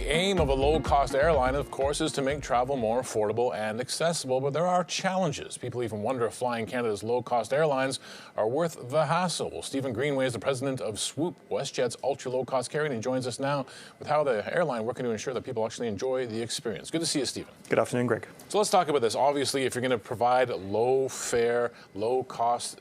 The aim of a low-cost airline, of course, is to make travel more affordable and accessible, but there are challenges. People even wonder if flying Canada's low-cost airlines are worth the hassle. Well, Stephen Greenway is the president of Swoop, WestJet's ultra-low-cost carrier, and he joins us now with how the airline working to ensure that people actually enjoy the experience. Good to see you, Stephen. Good afternoon, Greg. So let's talk about this. Obviously, if you're going to provide low-fare, low-cost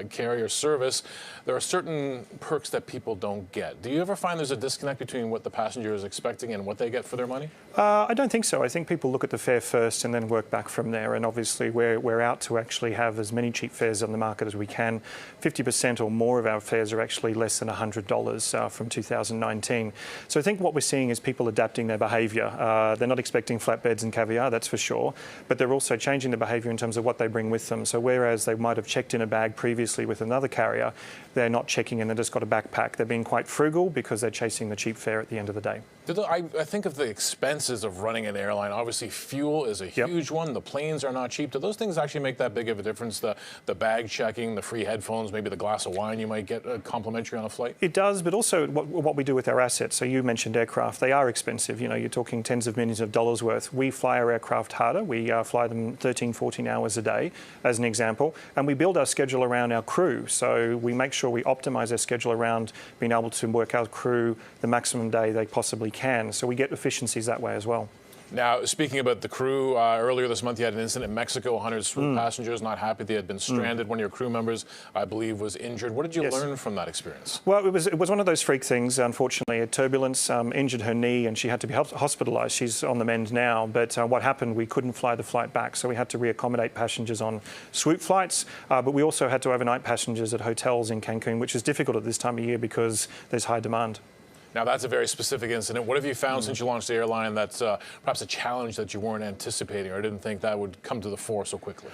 carrier service, there are certain perks that people don't get. Do you ever find there's a disconnect between what the passenger is expecting and what they get for their money? I don't think so. I think people look at the fare first and then work back from there. And obviously, we're out to actually have as many cheap fares on the market as we can. 50% or more of our fares are actually less than $100 from 2019. So I think what we're seeing is people adapting their behaviour. They're not expecting flatbeds and caviar, that's for sure, but they're also changing their behaviour in terms of what they bring with them. So whereas they might have checked in a bag previously with another carrier, they're not checking in, they've just got a backpack. They're being quite frugal because they're chasing the cheap fare at the end of the day. I think of the expenses of running an airline. Obviously, fuel is a huge one. The planes are not cheap. Do those things actually make that big of a difference? The bag checking, the free headphones, maybe the glass of wine you might get complimentary on a flight? It does, but also what we do with our assets. So you mentioned aircraft. They are expensive. You know, you're talking tens of millions of dollars worth. We fly our aircraft harder. We fly them 13, 14 hours a day, as an example. And we build our schedule around our crew. So we make sure we optimise our schedule around being able to work our crew the maximum day they possibly can. So we get efficiencies that way as well. Now, speaking about the crew, earlier this month you had an incident in Mexico, 100 Swoop passengers not happy they had been stranded. One of your crew members, I believe, was injured. What did you learn from that experience? Well, it was one of those freak things, unfortunately. A turbulence injured her knee and she had to be hospitalised. She's on the mend now, but what happened, we couldn't fly the flight back, so we had to reaccommodate passengers on Swoop flights, but we also had to overnight passengers at hotels in Cancun, which is difficult at this time of year because there's high demand. Now, that's a very specific incident. What have you found since you launched the airline that's perhaps a challenge that you weren't anticipating or didn't think that would come to the fore so quickly?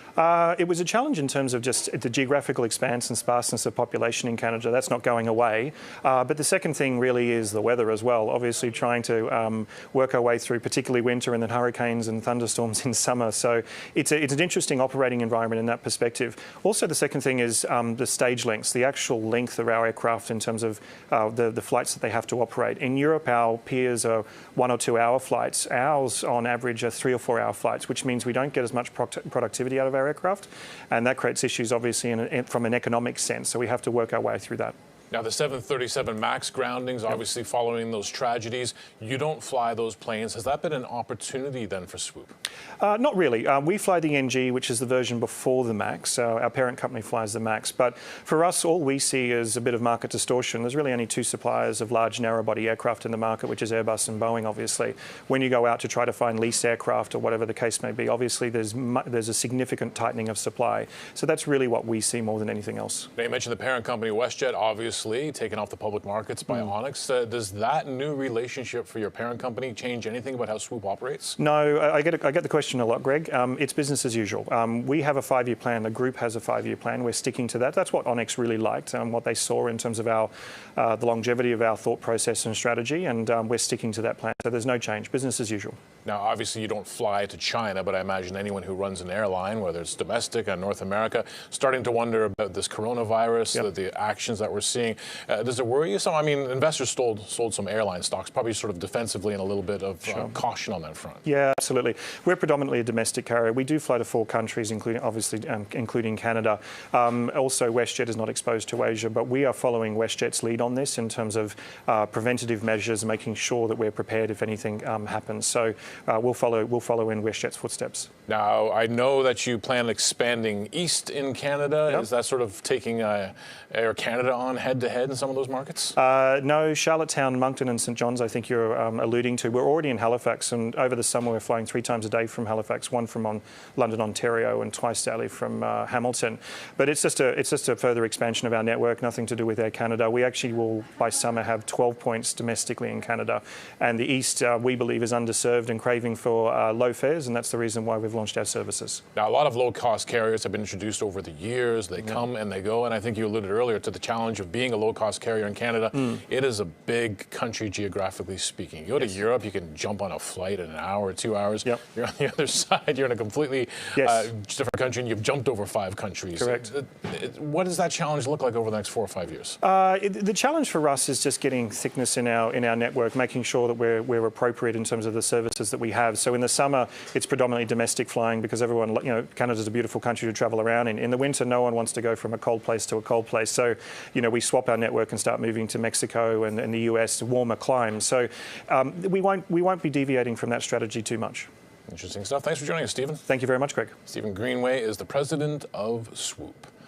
It was a challenge in terms of just the geographical expanse and sparseness of population in Canada. That's not going away. But the second thing really is the weather as well. Obviously, trying to work our way through particularly winter and then hurricanes and thunderstorms in summer. So it's an interesting operating environment in that perspective. Also, the second thing is the stage lengths, the actual length of our aircraft in terms of the flights that they have to operate. In Europe, our peers are 1 or 2 hour flights. Ours, on average, are 3 or 4 hour flights, which means we don't get as much productivity out of our aircraft. And that creates issues, obviously, from an economic sense. So we have to work our way through that. Now, the 737 MAX groundings, obviously following those tragedies, you don't fly those planes. Has that been an opportunity then for Swoop? Not really. We fly the NG, which is the version before the MAX. Our parent company flies the MAX. But for us, all we see is a bit of market distortion. There's really only 2 suppliers of large narrow-body aircraft in the market, which is Airbus and Boeing, obviously. When you go out to try to find leased aircraft or whatever the case may be, obviously there's a significant tightening of supply. So that's really what we see more than anything else. Now, you mentioned the parent company, WestJet, obviously taken off the public markets by Onyx. Does that new relationship for your parent company change anything about how Swoop operates? No, I get the question a lot, Greg. It's business as usual. We have a 5-year plan. The group has a 5-year plan. We're sticking to that. That's what Onyx really liked, what they saw in terms of the longevity of our thought process and strategy, and we're sticking to that plan. So there's no change. Business as usual. Now, obviously, you don't fly to China, but I imagine anyone who runs an airline, whether it's domestic or North America, starting to wonder about this coronavirus, the actions that we're seeing. Does it worry you some? I mean, investors sold some airline stocks, probably sort of defensively and a little bit of caution on that front. Yeah, absolutely. We're predominantly a domestic carrier. We do fly to 4 countries, including Canada. Also, WestJet is not exposed to Asia, but we are following WestJet's lead on this in terms of preventative measures, making sure that we're prepared if anything happens. So we'll follow in WestJet's footsteps. Now, I know that you plan on expanding east in Canada. Is that sort of taking Air Canada on head-to-head in some of those markets? No, Charlottetown, Moncton and St John's, I think you're alluding to. We're already in Halifax, and over the summer we're flying 3 times a day from Halifax, 1 from London, Ontario, and twice daily from Hamilton. But it's just a further expansion of our network, nothing to do with Air Canada. We actually will, by summer, have 12 points domestically in Canada. And the East, we believe, is underserved and craving for low fares, and that's the reason why we've launched our services. Now, a lot of low-cost carriers have been introduced over the years. They come and they go, and I think you alluded earlier to the challenge of being being a low-cost carrier in Canada, it is a big country geographically speaking. You go to Europe, you can jump on a flight in an hour or 2 hours. Yep. You're on the other side, you're in a completely different country, and you've jumped over 5 countries. Correct. What does that challenge look like over the next 4 or 5 years? The challenge for us is just getting thickness in our network, making sure that we're appropriate in terms of the services that we have. So in the summer, it's predominantly domestic flying because everyone, Canada's a beautiful country to travel around in. In the winter, no one wants to go from a cold place to a cold place. So, we swap our network and start moving to Mexico and the US, warmer climes. So we won't be deviating from that strategy too much. Interesting stuff. Thanks for joining us, Stephen. Thank you very much, Greg. Stephen Greenway is the president of Swoop.